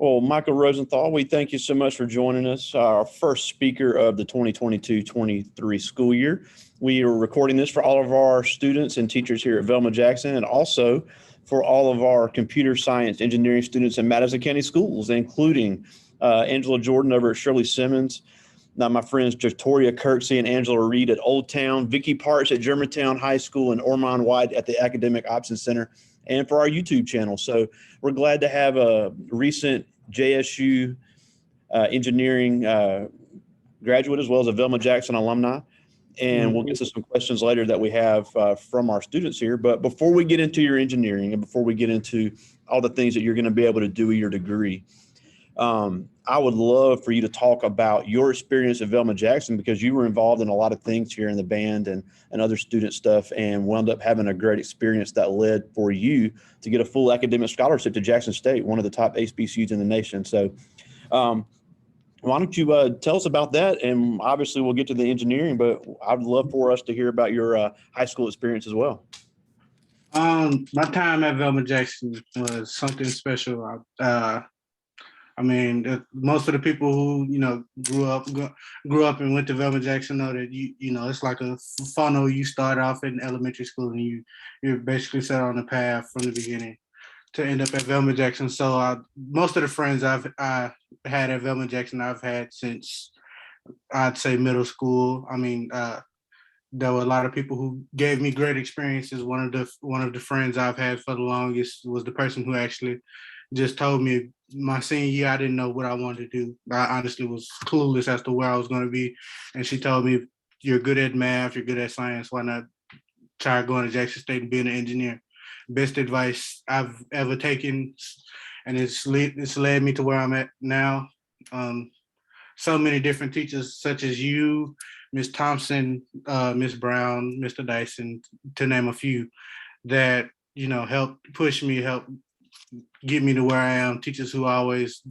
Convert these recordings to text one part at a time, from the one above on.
Well, Michael Rosenthall, we thank you so much for joining us, our first speaker of the 2022-23 school year. We are recording this for all of our students and teachers here at Velma Jackson, and also for all of our computer science engineering students in Madison County schools, including Angela Jordan over at Shirley Simmons, now my friends Victoria Kirksey and Angela Reed at Old Town, Vicky Parks at Germantown High School, and Ormond White at the Academic Options Center, and for our YouTube channel. So we're glad to have a recent JSU engineering graduate as well as a Velma Jackson alumni. And we'll get to some questions later that we have from our students here. But before we get into your engineering and before we get into all the things that you're going to be able to do with your degree, I would love for you to talk about your experience at Velma Jackson, because you were involved in a lot of things here in the band and other student stuff, and wound up having a great experience that led for you to get a full academic scholarship to Jackson State, one of the top HBCUs in the nation. So why don't you tell us about that? And obviously we'll get to the engineering, but I'd love for us to hear about your high school experience as well. My time at Velma Jackson was something special. Most of the people who grew up and went to Velma Jackson know that it's like a funnel. You start off in elementary school and you're basically set on the path from the beginning to end up at Velma Jackson. So most of the friends I had at Velma Jackson I've had since I'd say middle school. There were a lot of people who gave me great experiences. One of the friends I've had for the longest was the person who actually just told me my senior year, I didn't know what I wanted to do. I honestly was clueless as to where I was going to be. And she told me, you're good at math, you're good at science, why not try going to Jackson State and being an engineer? Best advice I've ever taken, and it's led me to where I'm at now. So many different teachers, such as you, Ms. Thompson, Ms. Brown, Mr. Dyson, to name a few, that helped push me, helped get me to where I am. Teachers who always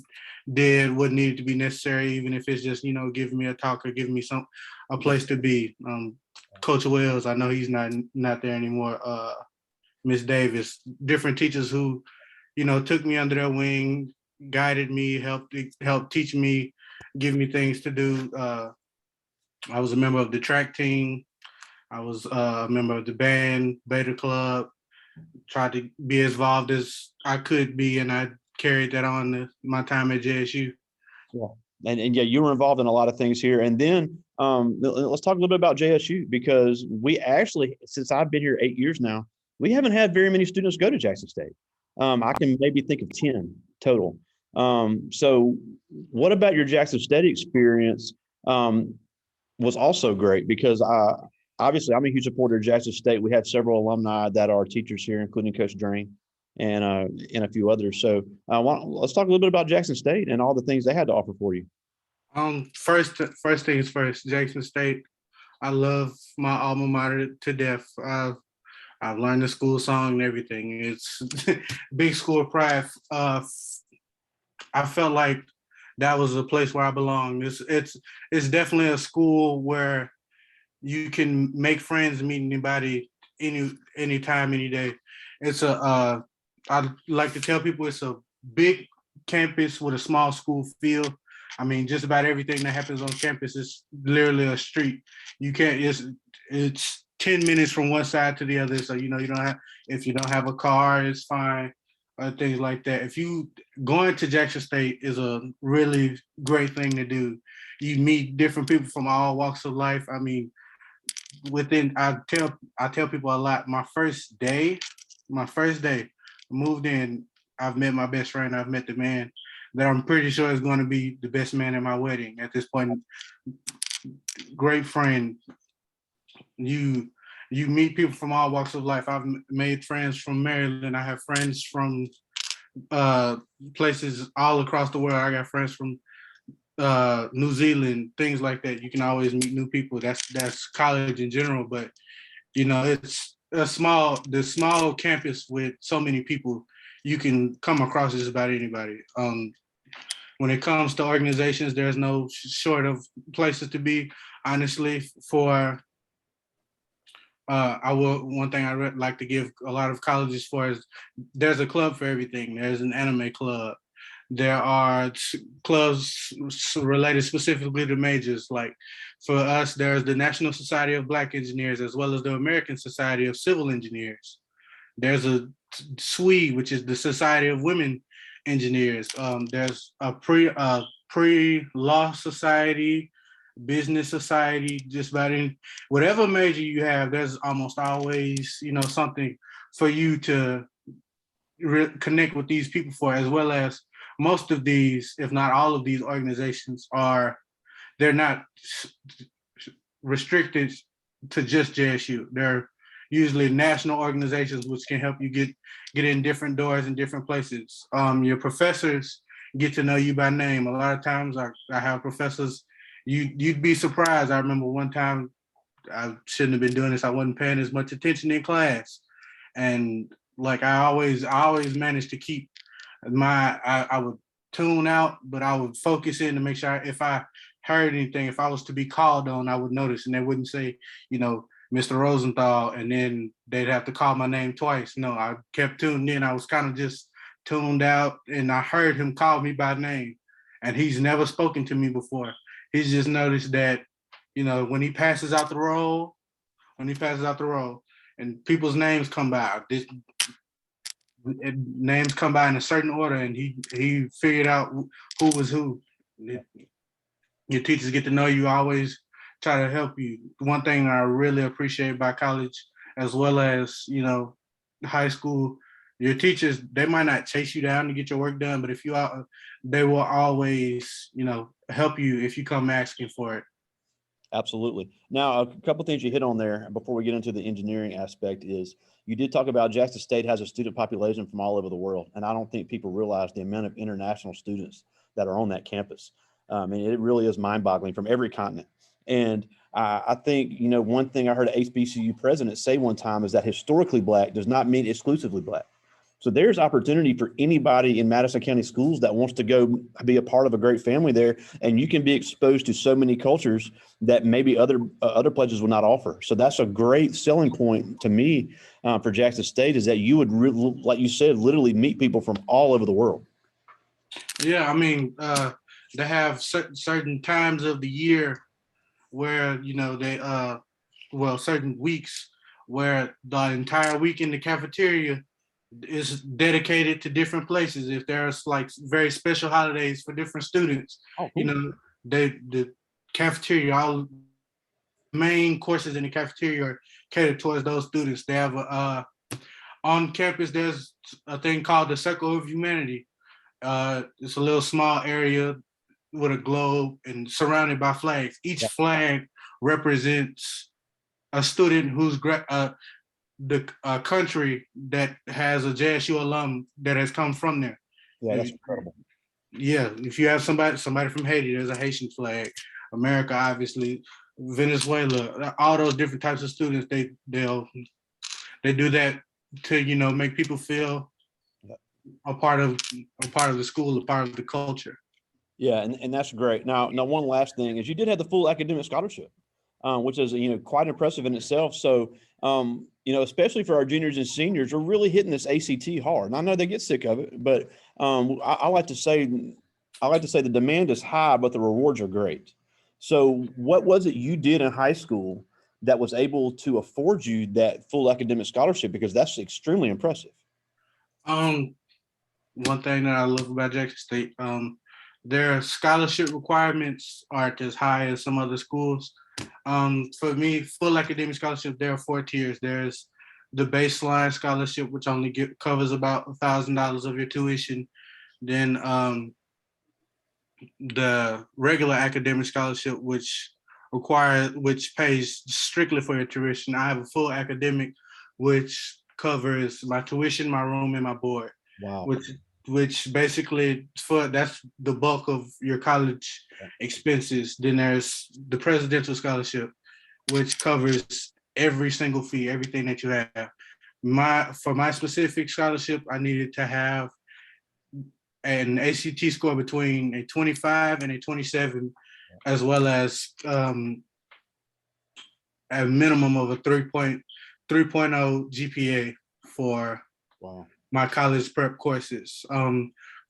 did what needed to be necessary, even if it's just giving me a talk or giving me a place to be. Coach Wells, I know he's not there anymore. Miss Davis, different teachers who took me under their wing, guided me, helped teach me, give me things to do. I was a member of the track team. I was a member of the band, Beta Club. Tried to be as involved as I could be, and I carried that on my time at JSU. Yeah, and yeah, you were involved in a lot of things here. And then let's talk a little bit about JSU, because we actually, since I've been here 8 years now, we haven't had very many students go to Jackson State. I can maybe think of 10 total. So what about your Jackson State experience was also great, because obviously, I'm a huge supporter of Jackson State. We have several alumni that are teachers here, including Coach Drain and a few others. So let's talk a little bit about Jackson State and all the things they had to offer for you. First things first, Jackson State. I love my alma mater to death. I've learned the school song and everything. It's big school pride. I felt like that was a place where I belong. It's definitely a school where you can make friends, meet anybody, anytime, any day. I like to tell people it's a big campus with a small school feel. Just about everything that happens on campus is literally a street. You can't. It's 10 minutes from one side to the other. So you don't have. If you don't have a car, it's fine. Things like that. Going to Jackson State is a really great thing to do. You meet different people from all walks of life. I tell people a lot. My first day, I moved in. I've met my best friend. I've met the man that I'm pretty sure is going to be the best man at my wedding at this point. Great friend. You meet people from all walks of life. I've made friends from Maryland. I have friends from places all across the world. I got friends from New Zealand, things like that. You can always meet new people. That's college in general, but it's the small campus with so many people. You can come across just about anybody. When it comes to organizations, there's no short of places to be. Honestly, one thing I like to give a lot of colleges for is there's a club for everything. There's an anime club. There are clubs related specifically to majors. Like for us, there's the National Society of Black Engineers, as well as the American Society of Civil Engineers. There's a SWE, which is the Society of Women Engineers. There's a pre-law society, business society, just about any, whatever major you have, there's almost always, something for you to connect with these people for, as well as most of these, if not all of these organizations they're not restricted to just JSU. They're usually national organizations which can help you get in different doors in different places. Your professors get to know you by name. A lot of times I have professors, you'd be surprised. I remember one time, I shouldn't have been doing this. I wasn't paying as much attention in class. And like I always managed to keep I would tune out, but I would focus in to make sure if I heard anything, if I was to be called on, I would notice, and they wouldn't say, Mr. Rosenthall, and then they'd have to call my name twice. No, I kept tuned in. I was kind of just tuned out, and I heard him call me by name, and he's never spoken to me before. He's just noticed that, when he passes out the roll, and people's names come by, names come by in a certain order, and he figured out who was who. Your teachers get to know you, always try to help you. One thing I really appreciate about college, as well as high school, your teachers, they might not chase you down to get your work done, but if you are, they will always help you if you come asking for it. Absolutely. Now, a couple of things you hit on there before we get into the engineering aspect is you did talk about Jackson State has a student population from all over the world. And I don't think people realize the amount of international students that are on that campus. And it really is mind-boggling from every continent. And I think, one thing I heard an HBCU president say one time is that historically Black does not mean exclusively Black. So there's opportunity for anybody in Madison County schools that wants to go be a part of a great family there. And you can be exposed to so many cultures that maybe other places will not offer. So that's a great selling point to me for Jackson State, is that you would, like you said, literally meet people from all over the world. Yeah, I mean, they have certain times of the year where, certain weeks where the entire week in the cafeteria is dedicated to different places. If there's like very special holidays for different students, cool. The cafeteria, all main courses in the cafeteria are catered towards those students. They have on campus, there's a thing called the Circle of Humanity. It's a little small area with a globe and surrounded by flags. Each flag represents a student who's the country that has a JSU alum that has come from there. Yeah, that's incredible. Yeah, if you have somebody from Haiti, there's a Haitian flag. America, obviously, Venezuela, all those different types of students, they do that to make people feel a part of the school, a part of the culture. Yeah, and that's great. Now one last thing is you did have the full academic scholarship, which is quite impressive in itself. So especially for our juniors and seniors, we're really hitting this ACT hard. And I know they get sick of it, but I like to say the demand is high, but the rewards are great. So what was it you did in high school that was able to afford you that full academic scholarship? Because that's extremely impressive. One thing that I love about Jackson State, their scholarship requirements aren't as high as some other schools. For me, full academic scholarship, there are 4 tiers. There's the baseline scholarship, which only covers about $1,000 of your tuition. Then the regular academic scholarship, which pays strictly for your tuition. I have a full academic, which covers my tuition, my room, and my board. Wow. Which basically that's the bulk of your college expenses. Then there's the presidential scholarship, which covers every single fee, everything that you have. For my specific scholarship, I needed to have an ACT score between a 25 and a 27, as well as a minimum of a 3.0 GPA for my college prep courses.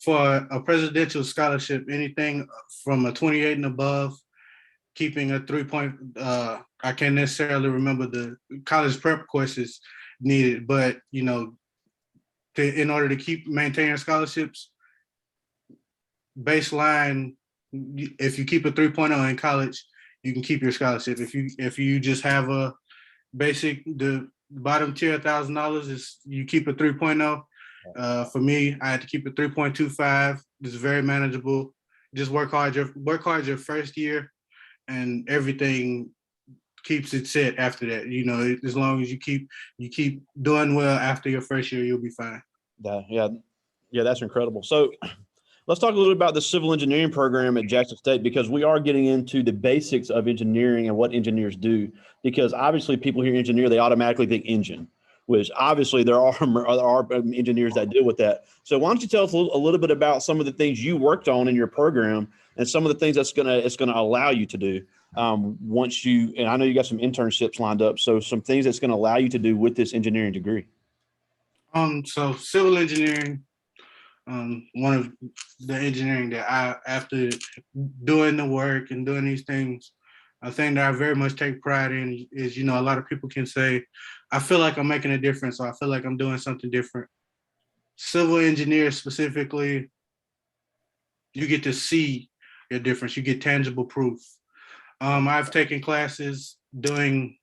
for a presidential scholarship, anything from a 28 and above, keeping a 3-point, I can't necessarily remember the college prep courses needed, but in order to keep maintaining scholarships, baseline, if you keep a 3.0 in college, you can keep your scholarship. If you just have a basic, the bottom tier $1,000 is you keep a 3.0. For me, I had to keep a 3.25. It's very manageable. Just work hard your first year, and everything keeps it set after that. As long as you keep doing well after your first year, you'll be fine. Yeah, that's incredible. So let's talk a little bit about the civil engineering program at Jackson State, because we are getting into the basics of engineering and what engineers do. Because obviously people hear engineer, they automatically think engine, which obviously there are engineers that deal with that. So why don't you tell us a little bit about some of the things you worked on in your program and some of the things it's gonna allow you to do once you, and I know you got some internships lined up, so some things that's gonna allow you to do with this engineering degree. So civil engineering, one of the engineering that after doing the work and doing these things, a thing that I very much take pride in is, a lot of people can say, I feel like I'm making a difference, or I feel like I'm doing something different. Civil engineers specifically, you get to see your difference. You get tangible proof. I've taken classes doing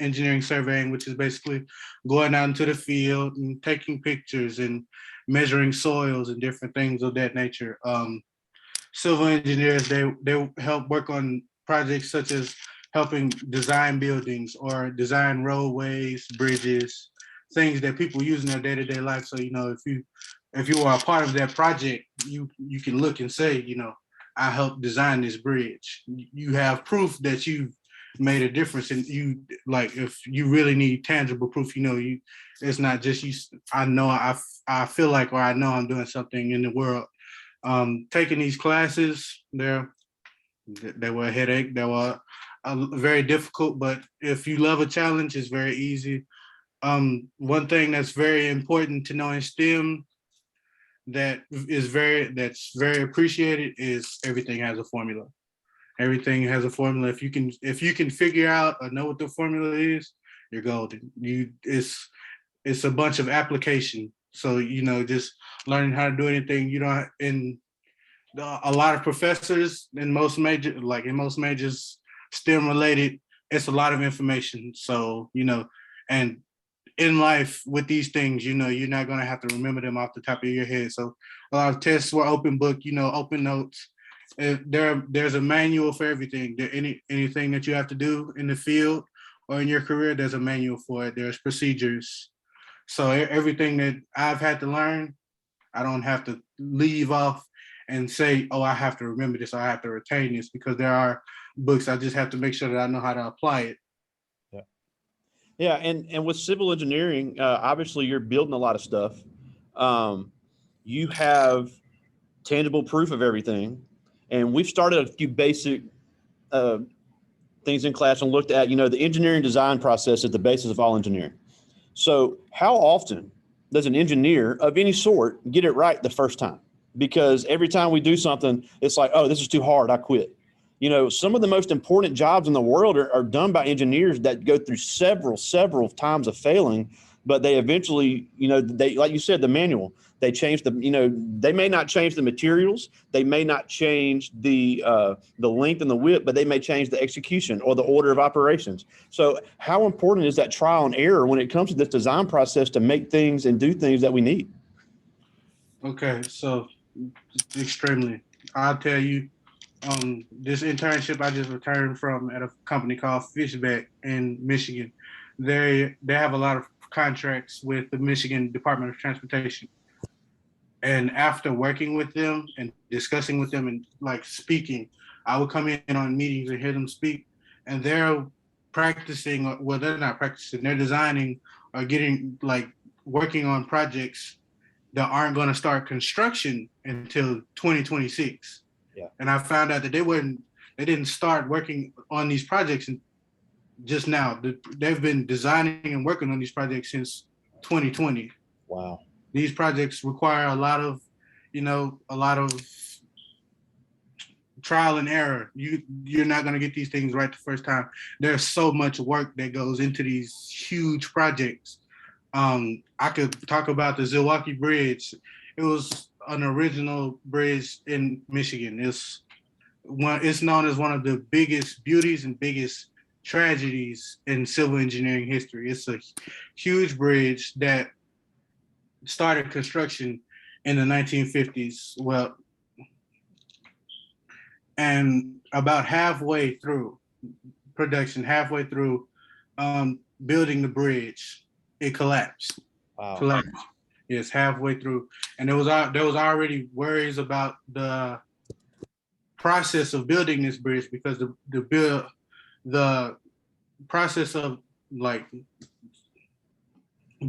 engineering surveying, which is basically going out into the field and taking pictures and measuring soils and different things of that nature. Civil engineers, they help work on projects such as helping design buildings or design roadways, bridges, things that people use in their day-to-day life. So, if you are a part of that project, you can look and say, I helped design this bridge. You have proof that you've made a difference. And if you really need tangible proof, it's not just you. I know I feel like, or I know I'm doing something in the world. Taking these classes, they were a headache. They were very difficult, but if you love a challenge, it's very easy. One thing that's very important to know in STEM that's very appreciated is everything has a formula. Everything has a formula. If you can figure out or know what the formula is, you're golden. It's a bunch of application. So just learning how to do anything. In a lot of professors in most majors STEM related, it's a lot of information. So and in life with these things, you're not gonna have to remember them off the top of your head. So a lot of tests were open book, open notes. There's a manual for everything. Anything that you have to do in the field or in your career, there's a manual for it. There's procedures. So everything that I've had to learn, I don't have to leave off and say, oh, I have to remember this, or I have to retain this, because there are books. I just have to make sure that I know how to apply it. Yeah, and with civil engineering, obviously you're building a lot of stuff. You have tangible proof of everything, and we've started a few basic things in class and looked at, the engineering design process is the basis of all engineering. So how often does an engineer of any sort get it right the first time? Because every time we do something, it's like, oh, this is too hard, I quit. Some of the most important jobs in the world are done by engineers that go through several times of failing, but they eventually, they, like you said, the manual, they change they may not change the materials, they may not change the length and the width, but they may change the execution or the order of operations. So how important is that trial and error when it comes to this design process to make things and do things that we need? Okay, so extremely. I'll tell you, this internship I just returned from at a company called Fishback in Michigan. They have a lot of contracts with the Michigan Department of Transportation. And after working with them and discussing with them and speaking, I would come in on meetings and hear them speak, and they're practicing. Well, they're not practicing. They're designing or getting working on projects that aren't going to start construction until 2026. Yeah. And I found out that they didn't start working on these projects just now. They've been designing and working on these projects since 2020. Wow. These projects require a lot of a lot of trial and error. You're not going to get these things right the first time. There's so much work that goes into these huge projects. I could talk about the Zilwaki Bridge. It was an original bridge in Michigan. It's known as one of the biggest beauties and biggest tragedies in civil engineering history. It's a huge bridge that started construction in the 1950s. Well, and about halfway through production, halfway through building the bridge, it collapsed. Wow. Collapsed. Yes, halfway through, and there was already worries about the process of building this bridge because the process of like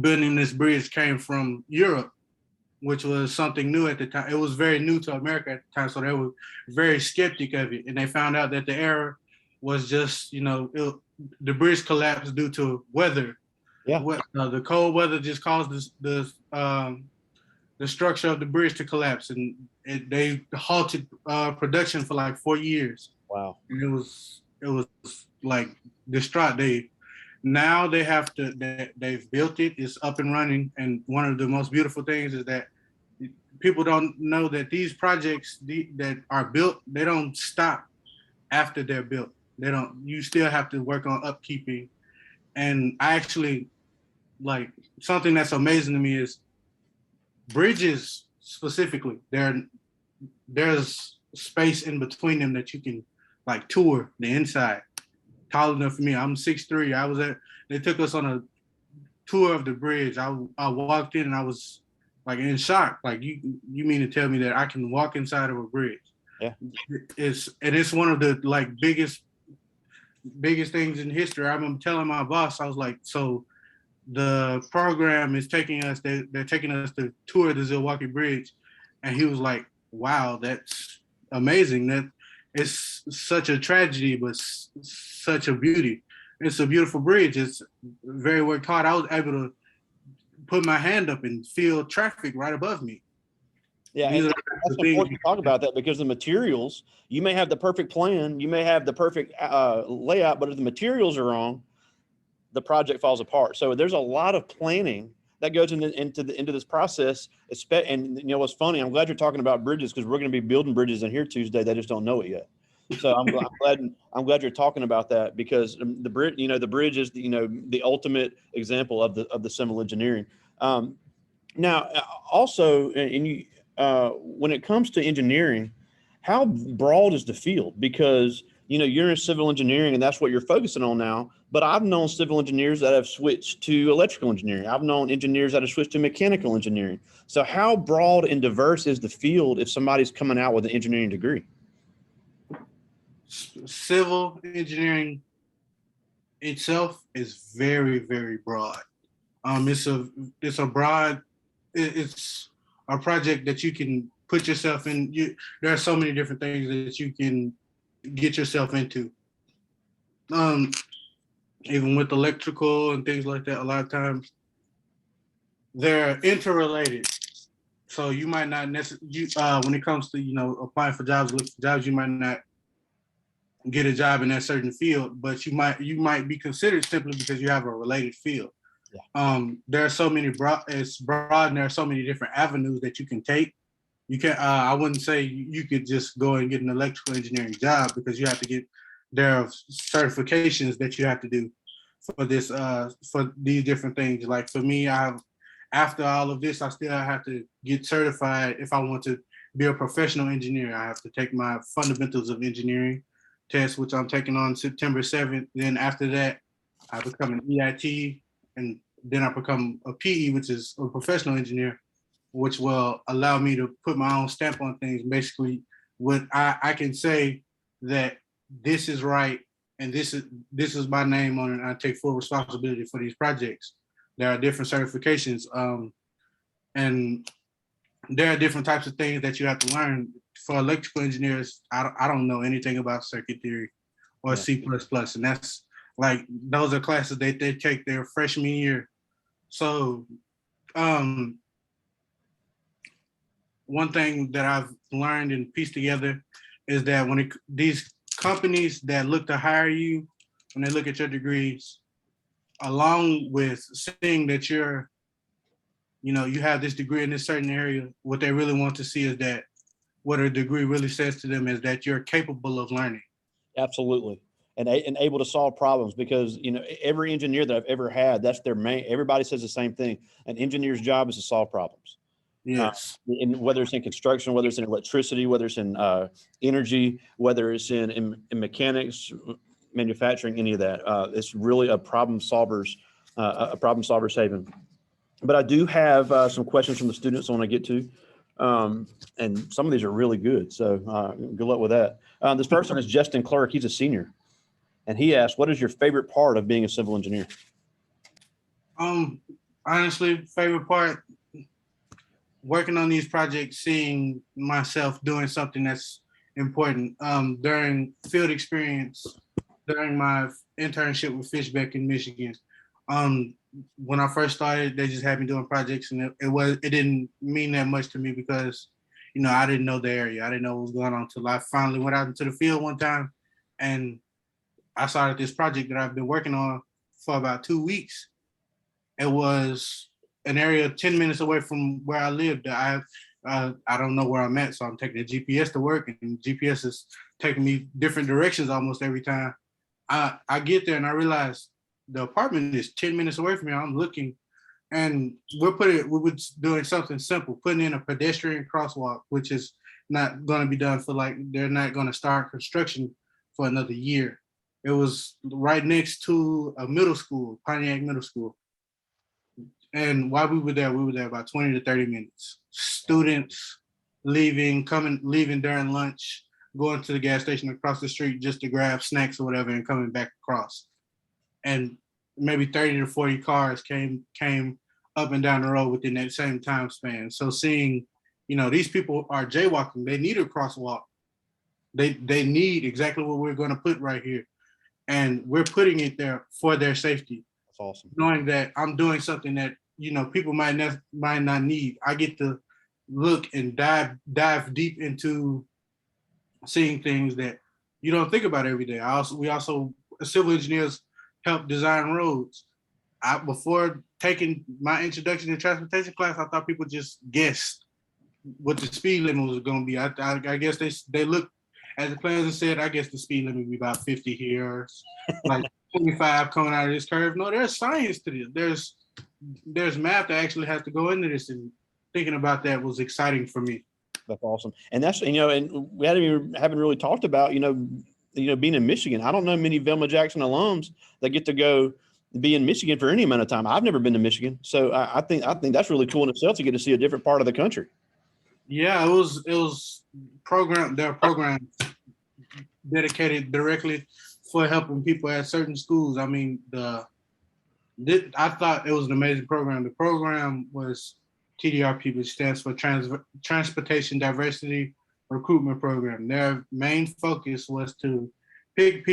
building this bridge came from Europe, which was something new at the time. It was very new to America at the time, so they were very skeptic of it. And they found out that the error was just, the bridge collapsed due to weather. Yeah. The cold weather just caused the structure of the bridge to collapse, and they halted production for like 4 years. Wow. And it was like distraught. They've built it, it's up and running. And one of the most beautiful things is that people don't know that these projects that are built, they don't stop after they're built. You still have to work on upkeeping. And I actually, like, something that's amazing to me is bridges specifically, there's space in between them that you can like tour the inside. Tall enough for me. I'm 6'3". They took us on a tour of the bridge. I walked in and I was like in shock. Like, you mean to tell me that I can walk inside of a bridge? Yeah. It's one of the like biggest things in history. I remember telling my boss, I was like, so the program is taking us, they're taking us to tour the Zilwaki Bridge. And he was like, wow, that's amazing. That it's such a tragedy, but such a beauty. It's a beautiful bridge. It's very worked hard. I was able to put my hand up and feel traffic right above me. Yeah, and that's important to talk about that, because the materials, you may have the perfect plan, you may have the perfect layout, but if the materials are wrong, the project falls apart. So there's a lot of planning that goes into this process. And what's funny, I'm glad you're talking about bridges, because we're going to be building bridges in here Tuesday. They just don't know it yet. So I'm glad you're talking about that, because the bridge is the ultimate example of the civil engineering. Now, also, when it comes to engineering, how broad is the field? Because you're in civil engineering and that's what you're focusing on now. But I've known civil engineers that have switched to electrical engineering. I've known engineers that have switched to mechanical engineering. So how broad and diverse is the field if somebody's coming out with an engineering degree? Civil engineering itself is very, very broad. It's a project that you can put yourself in. There are so many different things that you can get yourself into. Even with electrical and things like that, a lot of times they're interrelated. So you might not necessarily, when it comes to applying for jobs, looking for jobs, you might not get a job in that certain field, but you might be considered simply because you have a related field. Yeah. There are so many it's broad, and there are so many different avenues that you can take. You can I wouldn't say you could just go and get an electrical engineering job, because you have to there are certifications that you have to do for this for these different things. Like for me, after all of this, I still have to get certified if I want to be a professional engineer. I have to take my fundamentals of engineering test, which I'm taking on September 7th. Then after that, I become an EIT, and then I become a PE, which is a professional engineer, which will allow me to put my own stamp on things. Basically, what I can say that this is right, and this is my name on it, and I take full responsibility for these projects. There are different certifications, and there are different types of things that you have to learn. For electrical engineers, I don't know anything about circuit theory or C++, and that's like, those are classes they take their freshman year. So one thing that I've learned and pieced together is that these companies that look to hire you, when they look at your degrees, along with seeing that you have this degree in this certain area, what they really want to see is that what a degree really says to them is that you're capable of learning. Absolutely. And able to solve problems, because every engineer that I've ever had, that's their main. Everybody says the same thing. An engineer's job is to solve problems. Yes. Whether it's in construction, whether it's in electricity, whether it's in energy, whether it's in mechanics, manufacturing, any of that. It's really a problem solver's haven. But I do have some questions from the students I want to get to. And some of these are really good. So good luck with that. This first one is Justin Clark. He's a senior. And he asked, what is your favorite part of being a civil engineer? Honestly, favorite part, working on these projects, seeing myself doing something that's important. During field experience, during my internship with Fishbeck in Michigan, when I first started, they just had me doing projects, and it didn't mean that much to me because, I didn't know the area. I didn't know what was going on until I finally went out into the field one time, and I started this project that I've been working on for about 2 weeks. It was an area 10 minutes away from where I lived. I don't know where I'm at, so I'm taking a GPS to work, and GPS is taking me different directions almost every time. I get there and I realize the apartment is 10 minutes away from me. I'm looking, and we were doing something simple, putting in a pedestrian crosswalk, which is not going to be done they're not going to start construction for another year. It was right next to a middle school, Pontiac Middle School. And while we were there about 20 to 30 minutes. Students leaving during lunch, going to the gas station across the street just to grab snacks or whatever, and coming back across. And maybe 30 to 40 cars came up and down the road within that same time span. So seeing, these people are jaywalking. They need a crosswalk. They need exactly what we're going to put right here. And we're putting it there for their safety. That's awesome. Knowing that I'm doing something that, people might not need. I get to look and dive deep into seeing things that you don't think about every day. We also civil engineers help design roads. Before taking my introduction to transportation class, I thought people just guessed what the speed limit was going to be. I guess they looked at the plans and said, I guess the speed limit would be about 50 here, like 25 coming out of this curve. No, there's science to this. There's math that actually has to go into this, and thinking about that was exciting for me. That's awesome. And that's, and we haven't really talked about, being in Michigan. I don't know many Velma Jackson alums that get to go be in Michigan for any amount of time. I've never been to Michigan. So I think that's really cool in itself to get to see a different part of the country. Yeah, it was there are programs dedicated directly for helping people at certain schools. I mean, I thought it was an amazing program. The program was TDRP, which stands for Transportation Diversity Recruitment Program. Their main focus was to pick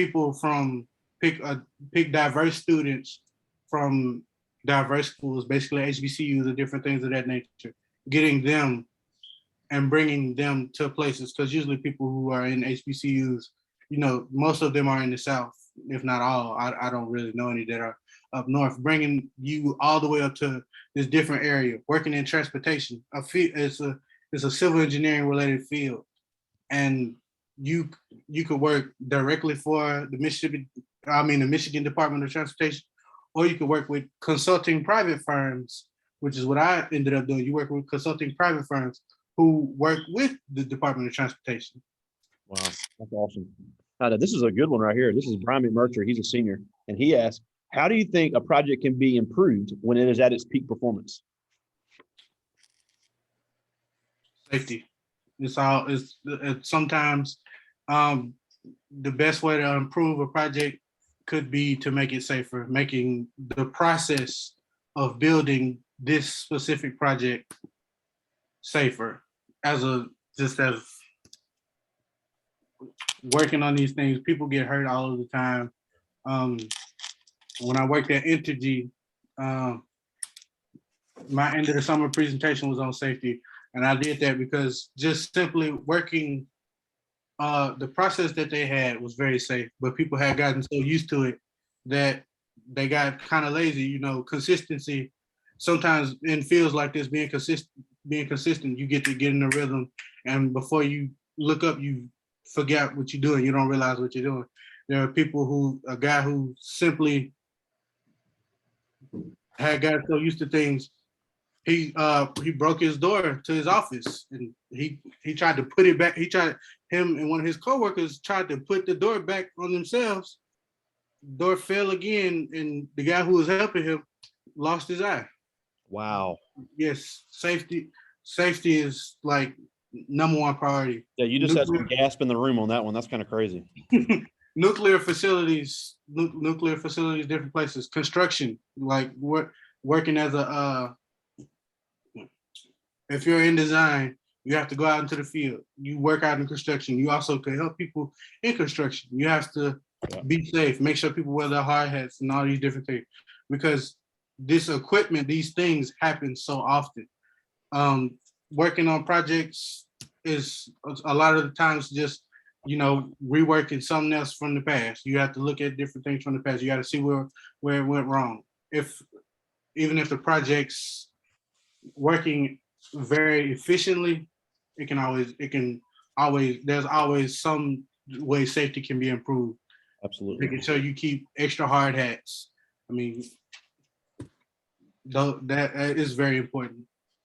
diverse students from diverse schools, basically HBCUs and different things of that nature, getting them and bringing them to places, because usually people who are in HBCUs, most of them are in the South, if not all. I don't really know any that are up north. Bringing you all the way up to this different area, working in transportation. It's a civil engineering related field, and you could work directly for the Michigan Department of Transportation, or you could work with consulting private firms, which is what I ended up doing. You work with consulting private firms who work with the Department of Transportation. Wow, that's awesome. This is a good one right here. This is Brian McMurtry. He's a senior, and he asked, how do you think a project can be improved when it is at its peak performance? Safety. It's sometimes the best way to improve a project could be to make it safer, making the process of building this specific project safer. As working on these things, people get hurt all of the time. When I worked at Entergy, my end of the summer presentation was on safety. And I did that because just simply working, the process that they had was very safe, but people had gotten so used to it that they got kind of lazy. Consistency sometimes in fields like this, being consistent, you get to get in the rhythm, and before you look up, you forget what you're doing. You don't realize what you're doing. There are a guy who simply had got so used to things, he broke his door to his office, and he tried to put it back. Him and one of his coworkers tried to put the door back on themselves. Door fell again, and the guy who was helping him lost his eye. Wow. Yes, safety is like number one priority. Yeah, you just had some gasp in the room on that one. That's kind of crazy. Nuclear facilities, different places. Construction, like working as a if you're in design, you have to go out into the field. You work out in construction. You also can help people in construction. You have to be safe, make sure people wear their hard hats and all these different things, because this equipment, these things happen so often. Working on projects is a lot of the times just, reworking something else from the past. You have to look at different things from the past. You got to see where it went wrong. Even if the project's working very efficiently, there's always some way safety can be improved. Absolutely. Making sure you keep extra hard hats. I mean, that is very important.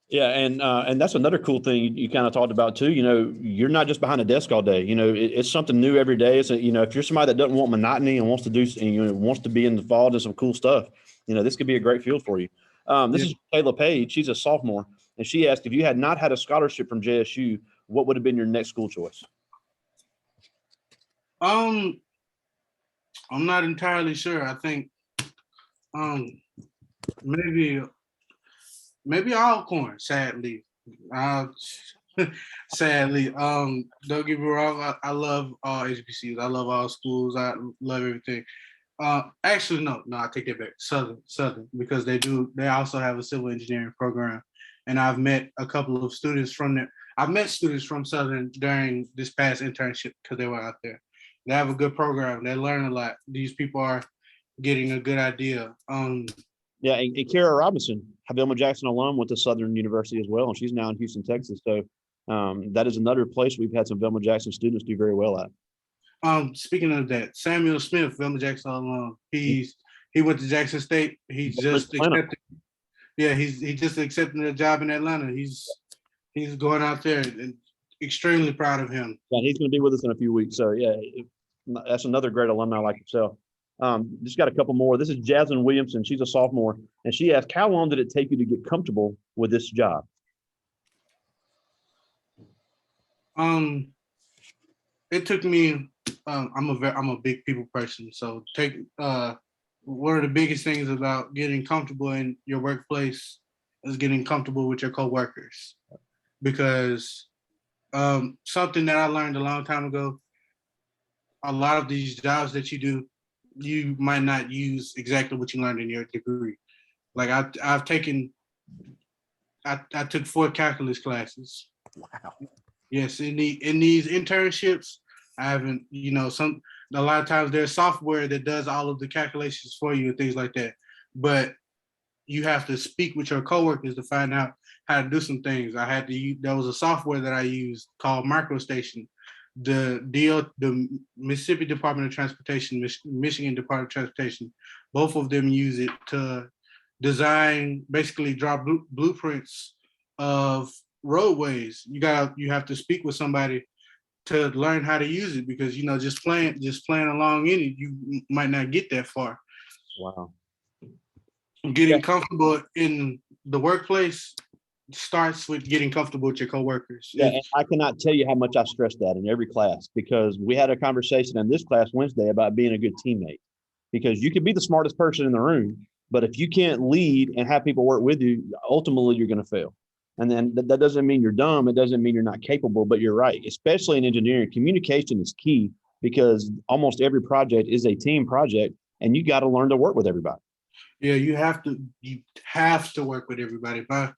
Yeah, and that's another cool thing you kind of talked about too. You're not just behind a desk all day. It's something new every day. It's if you're somebody that doesn't want monotony and wants to do, wants to be involved in some cool stuff, this could be a great field for you. This is Kayla Page. She's a sophomore, and she asked, if you had not had a scholarship from JSU, what would have been your next school choice? I'm not entirely sure. I think maybe Alcorn, sadly. Sadly. Don't get me wrong, I love all HBCUs. I love all schools. I love everything. Actually, no, I take that back. Southern, because they also have a civil engineering program. And I've met a couple of students from there. I've met students from Southern during this past internship because they were out there. They have a good program. They learn a lot. These people are getting a good idea. Yeah, and Kara Robinson, Velma Jackson alum, went to Southern University as well, and she's now in Houston, Texas. So that is another place we've had some Velma Jackson students do very well at. Speaking of that, Samuel Smith, Velma Jackson alum, he went to Jackson State. He just accepted. Yeah, he just accepted a job in Atlanta. He's going out there, and extremely proud of him. Yeah, he's going to be with us in a few weeks. So yeah, that's another great alumni like yourself. Just got a couple more. This is Jasmine Williamson. She's a sophomore, and she asked, how long did it take you to get comfortable with this job? It took me. I'm a big people person, so one of the biggest things about getting comfortable in your workplace is getting comfortable with your coworkers, because something that I learned a long time ago, a lot of these jobs that you do, you might not use exactly what you learned in your degree. Like I took 4 calculus classes. Wow. Yes, in these internships, I haven't, a lot of times there's software that does all of the calculations for you and things like that. But you have to speak with your coworkers to find out how to do some things. There was a software that I used called MicroStation. The Mississippi Department of Transportation, Michigan Department of Transportation, both of them use it to design, basically draw blueprints of roadways. You have to speak with somebody to learn how to use it, because just playing along in it, you might not get that far. Wow. Getting comfortable in the workplace starts with getting comfortable with your coworkers. Yeah, and I cannot tell you how much I stress that in every class, because we had a conversation in this class Wednesday about being a good teammate, because you can be the smartest person in the room, but if you can't lead and have people work with you, ultimately you're going to fail. And then that doesn't mean you're dumb. It doesn't mean you're not capable, but you're right. Especially in engineering, communication is key, because almost every project is a team project, and you got to learn to work with everybody. Yeah, you have to work with everybody. But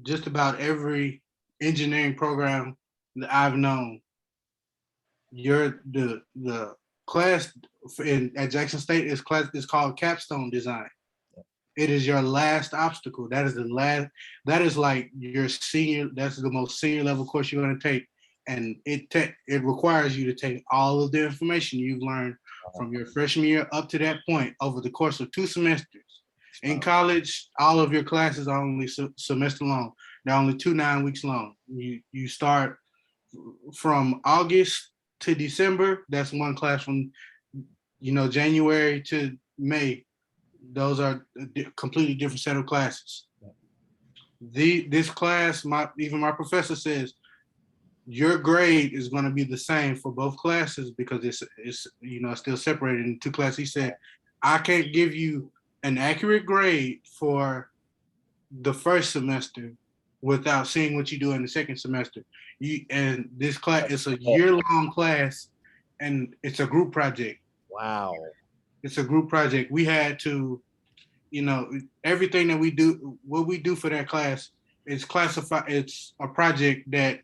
just about every engineering program that I've known, the class at Jackson State is called capstone design. It is your last obstacle. That is the last. That is like your senior. That's the most senior level course you're going to take, and it requires you to take all of the information you've learned from your freshman year up to that point over the course of 2 semesters. In college, all of your classes are only semester long. They're only 9 weeks long. You start from August to December. That's one class from January to May. Those are a completely different set of classes. This class, even my professor says, your grade is going to be the same for both classes because it's still separated in two classes. He said, I can't give you an accurate grade for the first semester without seeing what you do in the second semester. And this class, it's a year-long class, and it's a group project. Wow. It's a group project. We had to, everything that we do, what we do for that class is classified. It's a project that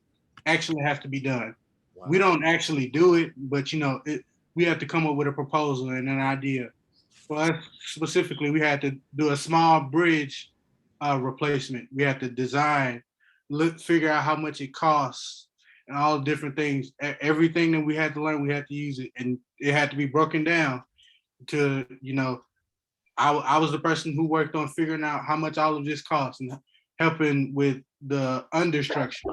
actually has to be done. Wow. We don't actually do it, but we have to come up with a proposal and an idea. For us specifically, we had to do a small bridge replacement. We had to design, figure out how much it costs, and all different things. Everything that we had to learn, we had to use it, and it had to be broken down to, I was the person who worked on figuring out how much all of this costs and helping with the understructure.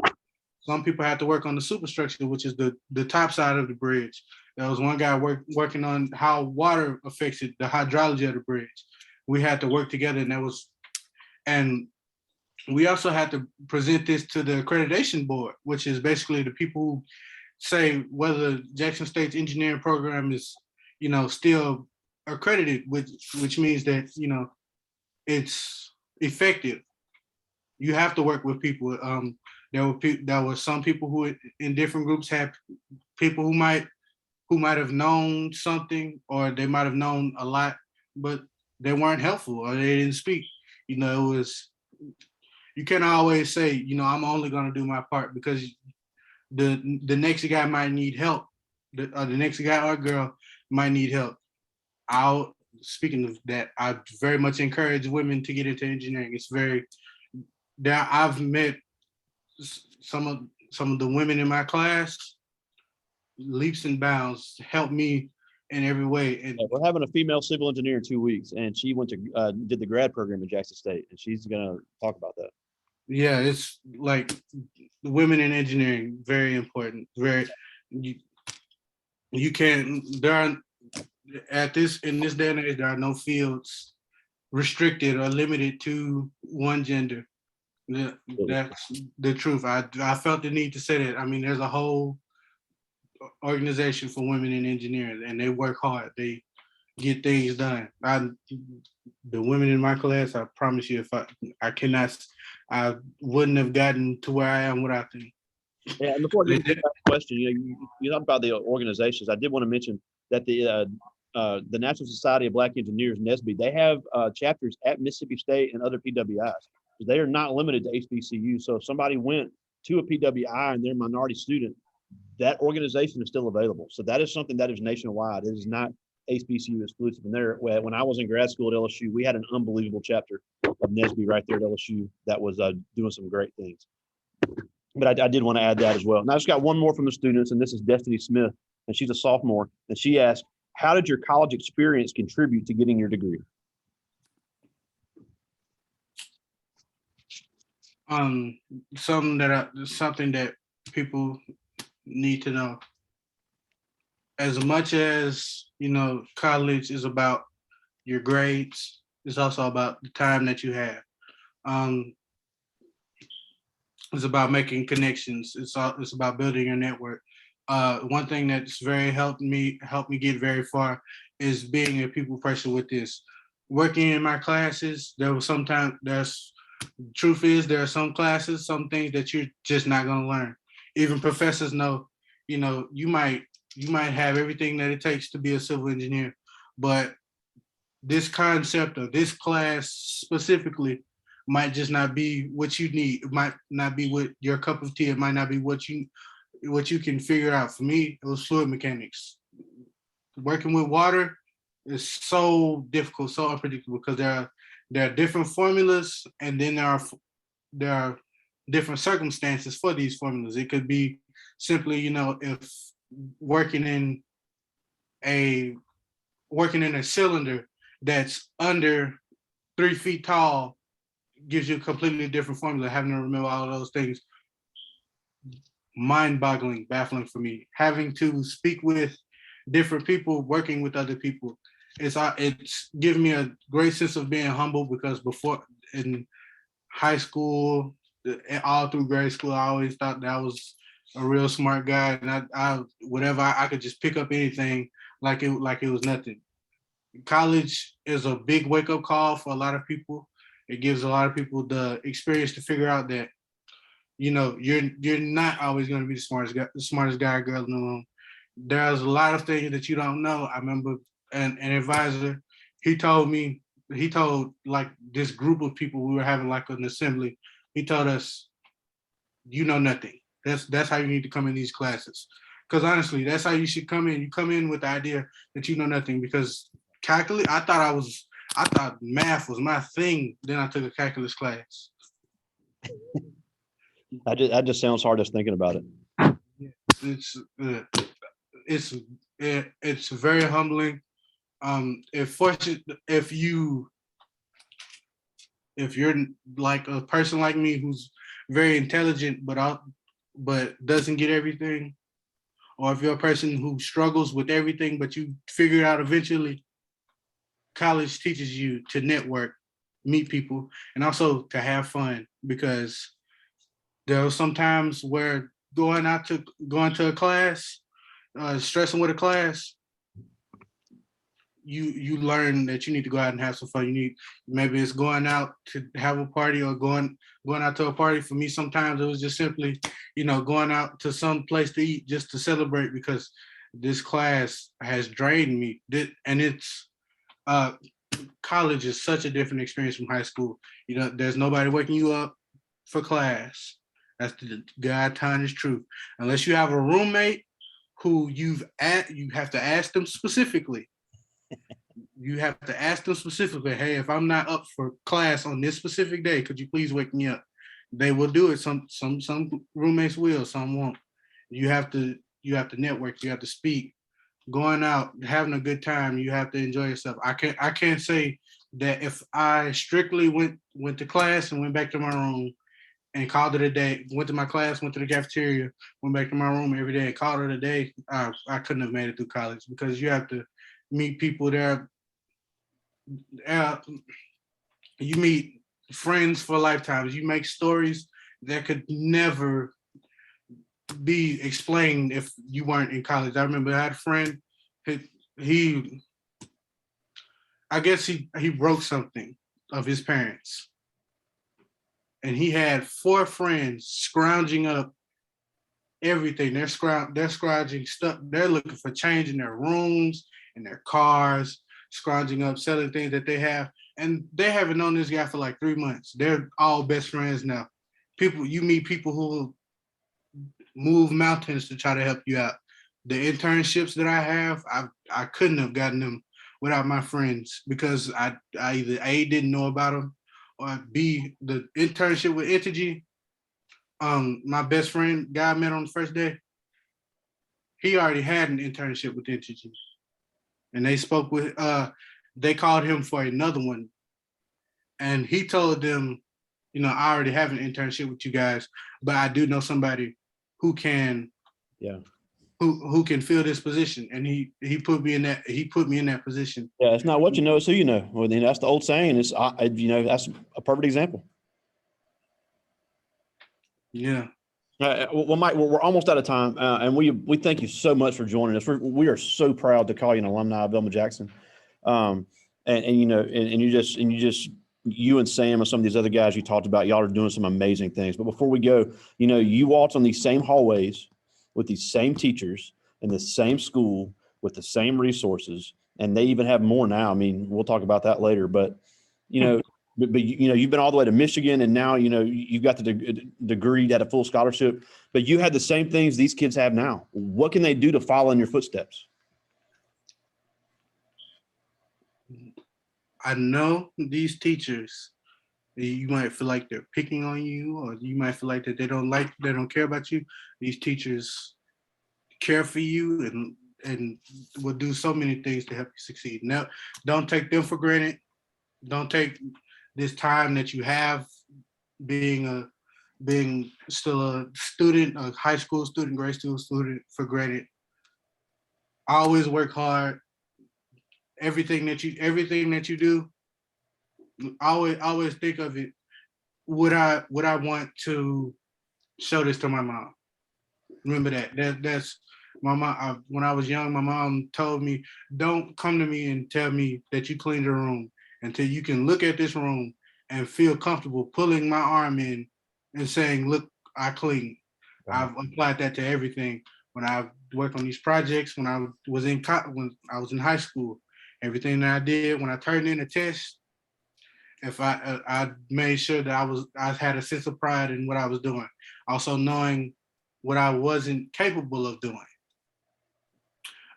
Some people had to work on the superstructure, which is the top side of the bridge. There was one guy working on how water affected the hydrology of the bridge. We had to work together, and we also had to present this to the accreditation board, which is basically the people who say whether Jackson State's engineering program is, still accredited, which means that, it's effective. You have to work with people. There were some people who in different groups had people who might have known something, or they might have known a lot, but they weren't helpful or they didn't speak. It was, you can't always say, I'm only going to do my part, because the next guy might need help. The next guy or girl might need help. Speaking of that, I very much encourage women to get into engineering. I've met some of the women in my class, leaps and bounds, help me in every way. And we're having a female civil engineer in 2 weeks, and she went to did the grad program at Jackson State, and she's going to talk about that. Yeah, it's like the women in engineering, very important. You can't. In this day and age, there are no fields restricted or limited to one gender. That's the truth. I felt the need to say that. I mean, there's a whole organization for women in engineering, and they work hard. They get things done. The women in my class, I promise you, if I wouldn't have gotten to where I am without them. Yeah, and before I get to that question, you talked about the organizations. I did want to mention that the National Society of Black Engineers, NSBE, they have chapters at Mississippi State and other PWIs. They are not limited to HBCU. So if somebody went to a PWI and they're a minority student, that organization is still available. So that is something that is nationwide. It is not HBCU exclusive. And when I was in grad school at LSU, we had an unbelievable chapter of NSBE right there at LSU that was doing some great things. But I did want to add that as well. And I just got one more from the students, and this is Destiny Smith, and she's a sophomore. And she asked, how did your college experience contribute to getting your degree? Something that people need to know. As much as, college is about your grades, it's also about the time that you have. It's about making connections. It's about building your network. One thing that's helped me get very far is being a people person with this. Working in my classes, there are some things that you're just not going to learn. Even professors know, you might have everything that it takes to be a civil engineer, but this concept of this class specifically might just not be what you need. It might not be what your cup of tea. It might not be what you can figure out. For me, it was fluid mechanics. Working with water is so difficult, so unpredictable, because there are different formulas, and then there are different circumstances for these formulas. It could be simply, if working in a cylinder that's under 3 feet tall gives you a completely different formula. Having to remember all of those things, mind-boggling, baffling for me. Having to speak with different people, working with other people, it's given me a great sense of being humble, because before, in high school, all through grade school, I always thought that I was a real smart guy, and I could just pick up anything like it was nothing. College is a big wake-up call for a lot of people. It gives a lot of people the experience to figure out that, you're not always going to be the smartest guy or girl in the room. There's a lot of things that you don't know. I remember an advisor, he told like this group of people, we were having like an assembly. He told us, you know nothing. That's how you need to come in these classes. Because honestly, that's how you should come in. You come in with the idea that you know nothing, because I thought math was my thing. Then I took a calculus class. That just sounds hard just thinking about it. It's very humbling. If you're like a person like me who's very intelligent but doesn't get everything, or if you're a person who struggles with everything but you figure it out eventually, college teaches you to network, meet people, and also to have fun, because there are some times where going to a class, stressing with a class, you learn that you need to go out and have some fun. Maybe it's going out to have a party, or going out to a party. For me, sometimes it was just simply, going out to some place to eat just to celebrate, because this class has drained me. And it's college is such a different experience from high school. There's nobody waking you up for class. That's the God-honest truth. Unless you have a roommate who you have to ask them specifically. You have to ask them specifically, hey, if I'm not up for class on this specific day, could you please wake me up? They will do it. Some roommates will, some won't. You have to network, you have to speak, going out, having a good time, you have to enjoy yourself. I can't say that if I strictly went to class and went back to my room and called it a day, went to my class, went to the cafeteria, went back to my room every day and called it a day, I couldn't have made it through college, because you have to meet people there. You meet friends for lifetimes. You make stories that could never be explained if you weren't in college. I remember I had a friend, I guess he broke something of his parents, and he had 4 friends scrounging up everything. They're scrounging stuff. They're looking for change in their rooms, in their cars, scrounging up, selling things that they have. And they haven't known this guy for like 3 months. They're all best friends now. You meet people who move mountains to try to help you out. The internships that I have, I couldn't have gotten them without my friends, because I either A, didn't know about them, or B, the internship with Entergy, my best friend, guy I met on the first day, he already had an internship with Entergy. And they called him for another one. And he told them, I already have an internship with you guys, but I do know somebody who can who can fill this position. And he put me in that position. Yeah, it's not what you know, it's who you know. Well, that's the old saying. It's that's a perfect example. Yeah. Well, Mike, we're almost out of time, and we thank you so much for joining us. We are so proud to call you an alumni of Velma Jackson, and you and Sam and some of these other guys you talked about, y'all are doing some amazing things. But before we go, you walked on these same hallways with these same teachers in the same school with the same resources, and they even have more now. I mean, we'll talk about that later, but but you've been all the way to Michigan, and now you've got the degree at a full scholarship. But you had the same things these kids have now. What can they do to follow in your footsteps? I know these teachers, you might feel like they're picking on you, or you might feel like that they don't care about you. These teachers care for you and will do so many things to help you succeed. Now, don't take them for granted. Don't take this time that you have being still a student, a high school student, grade school student for granted. Always work hard. Everything that you do, always think of it. Would I want to show this to my mom? Remember that's my mom. When I was young, my mom told me, don't come to me and tell me that you cleaned the room until you can look at this room and feel comfortable pulling my arm in and saying, look, I cleaned. Wow. I've applied that to everything. When I worked on these projects, when I was in high school, everything that I did, when I turned in a test, if I made sure that I had a sense of pride in what I was doing. Also knowing what I wasn't capable of doing.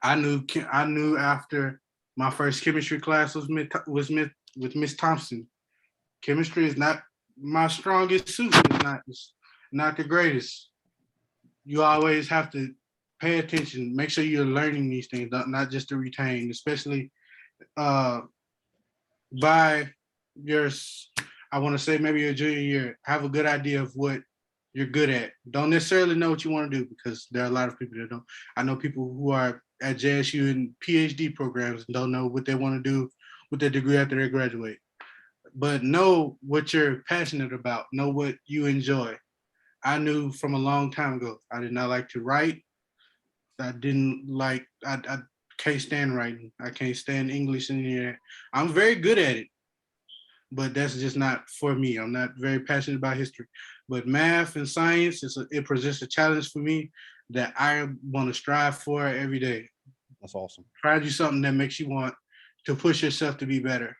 I knew after my first chemistry class was with Miss Thompson. Chemistry is not my strongest suit. It's not the greatest. You always have to pay attention. Make sure you're learning these things, not just to retain, especially by I want to say maybe your junior year. Have a good idea of what you're good at. Don't necessarily know what you want to do, because there are a lot of people that don't. I know people who are at JSU in PhD programs and don't know what they want to do with their degree after they graduate. But know what you're passionate about. Know what you enjoy. I knew from a long time ago, I did not like to write. I can't stand writing. I can't stand English in here. I'm very good at it, but that's just not for me. I'm not very passionate about history. But math and science, it presents a challenge for me that I want to strive for every day. That's awesome. Try to do something that makes you want to push yourself to be better.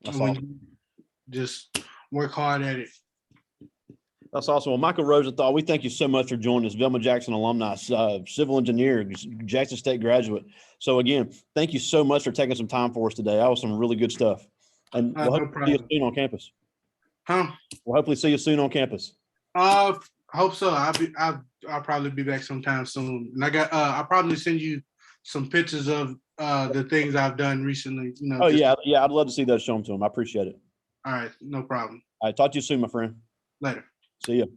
That's awesome. Just work hard at it. That's awesome. Well, Michael Rosenthall, we thank you so much for joining us. Velma Jackson alumni, civil engineer, Jackson State graduate. So again, thank you so much for taking some time for us today. That was some really good stuff. And we'll hopefully see you soon on campus. Huh? We'll hopefully see you soon on campus. Hope so. I'll probably be back sometime soon. And I'll probably send you some pictures of the things I've done recently. Yeah, I'd love to see those. Show them to them. I appreciate it. All right, no problem. All right, talk to you soon, my friend. Later. See you.